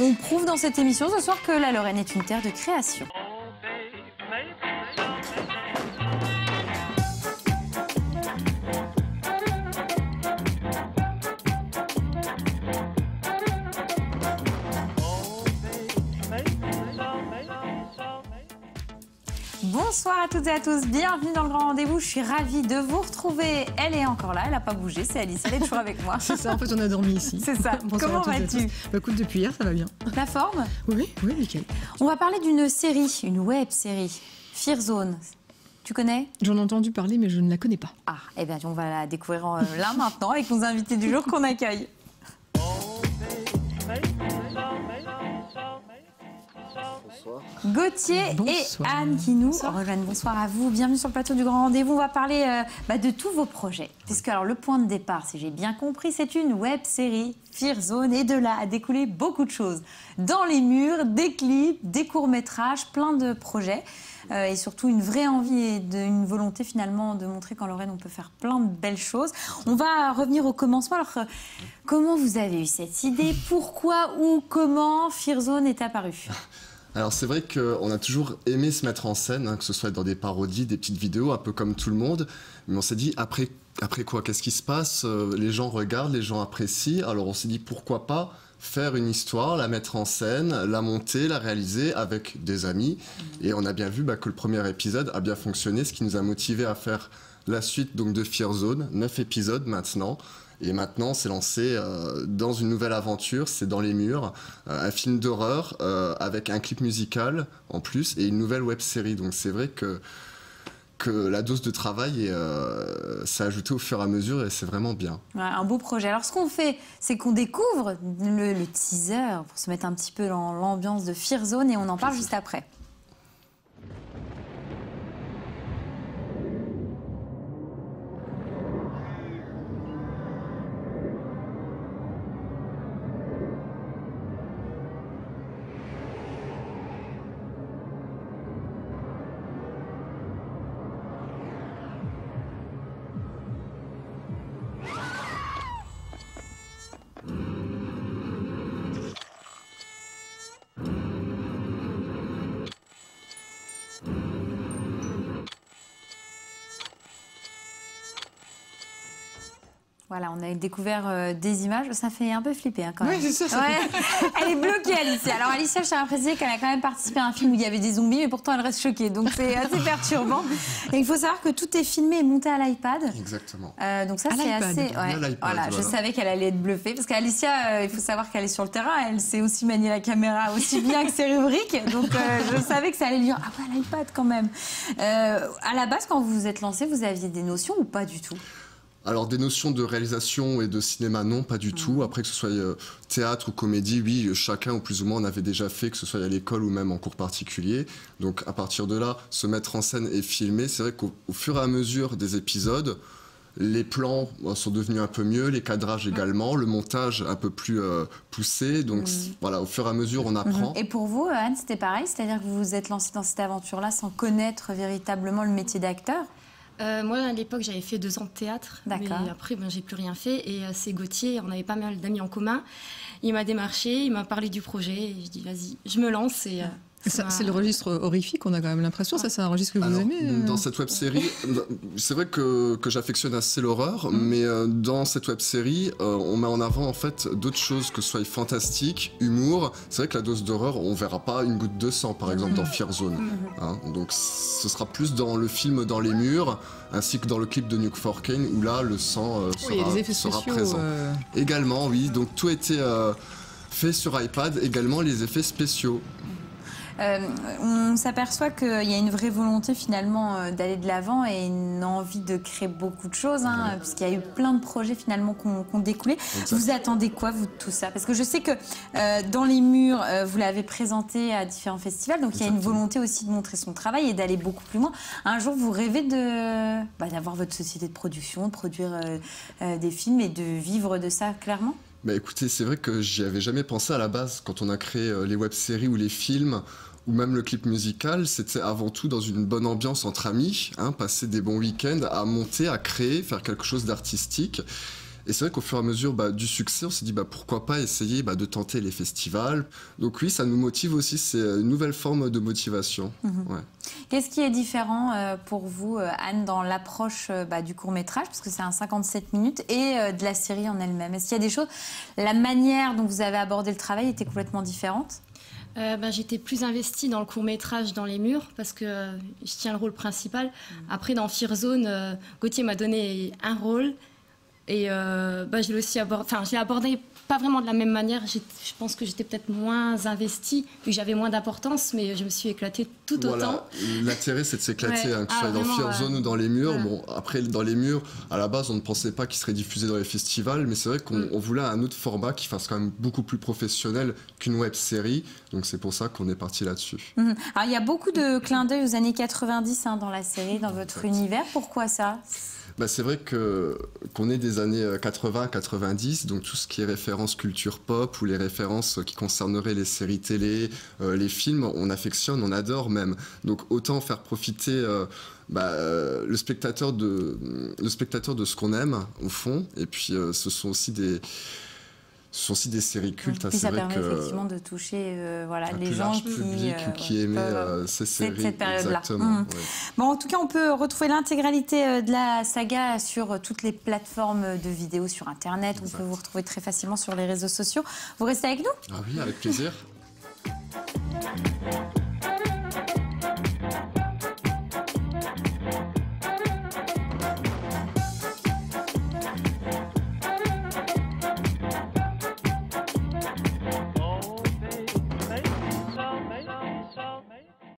On prouve dans cette émission ce soir que la Lorraine est une terre de création. Bonsoir à toutes et à tous, bienvenue dans le grand rendez-vous. Je suis ravie de vous retrouver. Elle est encore là, elle n'a pas bougé, c'est Alice, elle est toujours avec moi. C'est ça, en fait on a dormi ici. C'est ça. Comment vas-tu? Écoute, depuis hier ça va bien. La forme? Oui, nickel. On va parler d'une série, une web série, Fear Zone. Tu connais? J'en ai entendu parler mais je ne la connais pas. Ah, eh bien on va la découvrir là maintenant avec nos invités du jour qu'on accueille. Bonsoir. Gauthier et Anne qui nous rejoignent. Bonsoir à vous, bienvenue sur le plateau du Grand Rendez-vous. On va parler de tous vos projets. Puisque alors, le point de départ, si j'ai bien compris, c'est une web série, Fear Zone, et de là a découlé beaucoup de choses. Dans les murs, des clips, des courts-métrages, plein de projets. Et surtout une vraie envie et une volonté finalement de montrer qu'en Lorraine on peut faire plein de belles choses. On va revenir au commencement. Alors comment vous avez eu cette idée? Pourquoi ou comment Fear Zone est apparu? Alors c'est vrai qu'on a toujours aimé se mettre en scène, que ce soit dans des parodies, des petites vidéos, un peu comme tout le monde. Mais on s'est dit après quoi? Qu'est-ce qui se passe? Les gens regardent, les gens apprécient. Alors on s'est dit pourquoi pas faire une histoire, la mettre en scène, la monter, la réaliser avec des amis. Et on a bien vu que le premier épisode a bien fonctionné, ce qui nous a motivé à faire la suite donc, de Fear Zone, 9 épisodes maintenant. Et maintenant, c'est lancé dans une nouvelle aventure, c'est Dans les murs, un film d'horreur avec un clip musical en plus et une nouvelle web-série. Donc c'est vrai que la dose de travail s'est ajoutée au fur et à mesure et c'est vraiment bien. Ouais, un beau projet. Alors ce qu'on fait, c'est qu'on découvre le teaser pour se mettre un petit peu dans l'ambiance de Fear Zone et on en parle juste après. Voilà, on a découvert des images. Ça fait un peu flipper quand même. Oui, c'est ça. Ouais. Elle est bloquée, Alicia. Alors, Alicia, je tiens à préciser qu'elle a quand même participé à un film où il y avait des zombies, mais pourtant, elle reste choquée. Donc, c'est assez perturbant. Et il faut savoir que tout est filmé et monté à l'iPad. Exactement. Donc, ça, c'est assez... Ouais. Voilà, je savais qu'elle allait être bluffée. Parce qu'Alicia, il faut savoir qu'elle est sur le terrain. Elle sait aussi manier la caméra aussi bien que ses rubriques. Donc, je savais que ça allait lui dire « Ah ouais, l'iPad quand même ». À la base, quand vous vous êtes lancé, vous aviez des notions ou pas du tout? Alors des notions de réalisation et de cinéma, non, pas du tout. Après que ce soit théâtre ou comédie, oui, chacun ou plus ou moins on avait déjà fait, que ce soit à l'école ou même en cours particulier. Donc à partir de là, se mettre en scène et filmer, c'est vrai qu'au fur et à mesure des épisodes, les plans sont devenus un peu mieux, les cadrages également, le montage un peu plus poussé. Donc voilà, au fur et à mesure, on apprend. Et pour vous, Anne, c'était pareil? C'est-à-dire que vous vous êtes lancée dans cette aventure-là sans connaître véritablement le métier d'acteur? Moi, à l'époque, j'avais fait 2 ans de théâtre. Mais après, j'ai plus rien fait. Et c'est Gauthier, on avait pas mal d'amis en commun. Il m'a démarché, il m'a parlé du projet. Et je dis, vas-y, je me lance. Et c'est le registre horrifique, on a quand même l'impression. Ça, c'est un registre que vous aimez Dans cette web-série, c'est vrai que j'affectionne assez l'horreur, mais dans cette web-série, on met en avant en fait d'autres choses, que ce soit fantastique, humour. C'est vrai que la dose d'horreur, on verra pas une goutte de sang, par exemple, dans Fear Zone. Donc ce sera plus dans le film Dans les murs, ainsi que dans le clip de Nuke 4Kane, où là, le sang sera présent. Également, oui. Donc tout a été fait sur iPad, également les effets spéciaux. On s'aperçoit qu'il y a une vraie volonté finalement d'aller de l'avant et une envie de créer beaucoup de choses, puisqu'il y a eu plein de projets finalement qui ont découlé. Exactement. Vous attendez quoi, vous, de tout ça? Parce que je sais que Dans les murs, vous l'avez présenté à différents festivals, donc il y a une volonté aussi de montrer son travail et d'aller beaucoup plus loin. Un jour, vous rêvez d'avoir votre société de production, de produire des films et de vivre de ça clairement? Écoutez, c'est vrai que j'y avais jamais pensé à la base quand on a créé les web-séries ou les films. Ou même le clip musical, c'était avant tout dans une bonne ambiance entre amis, passer des bons week-ends, à monter, à créer, faire quelque chose d'artistique. Et c'est vrai qu'au fur et à mesure du succès, on s'est dit pourquoi pas essayer de tenter les festivals. Donc oui, ça nous motive aussi, c'est une nouvelle forme de motivation. Ouais. Qu'est-ce qui est différent pour vous, Anne, dans l'approche du court-métrage, parce que c'est un 57 minutes, et de la série en elle-même? Est-ce qu'il y a des choses, la manière dont vous avez abordé le travail était complètement différente? J'étais plus investie dans le court-métrage, dans les murs, parce que je tiens le rôle principal. Après, dans Fear Zone, Gauthier m'a donné un rôle. Et je l'ai aussi abordé pas vraiment de la même manière. Je pense que j'étais peut-être moins investie, vu que j'avais moins d'importance, mais je me suis éclatée tout autant. L'intérêt, c'est de s'éclater, que ce soit dans Fear Zone ou dans les murs. Bon, après, dans les murs, à la base, on ne pensait pas qu'il serait diffusé dans les festivals, mais c'est vrai qu'on voulait un autre format qui fasse quand même beaucoup plus professionnel qu'une web-série. Donc c'est pour ça qu'on est parti là-dessus. Alors, il y a beaucoup de clins d'œil aux années 90 dans la série, dans votre univers. Pourquoi ça? C'est vrai qu'on est des années 80-90, donc tout ce qui est référence culture pop ou les références qui concerneraient les séries télé, les films, on affectionne, on adore même. Donc autant faire profiter le spectateur de ce qu'on aime au fond. Et puis ce sont aussi des séries cultes. Puis ça permet effectivement de toucher les gens qui aimaient ces séries. Cette période-là. Ouais. Bon, en tout cas, on peut retrouver l'intégralité de la saga sur toutes les plateformes de vidéos sur Internet. On peut vous retrouver très facilement sur les réseaux sociaux. Vous restez avec nous? Ah oui, avec plaisir.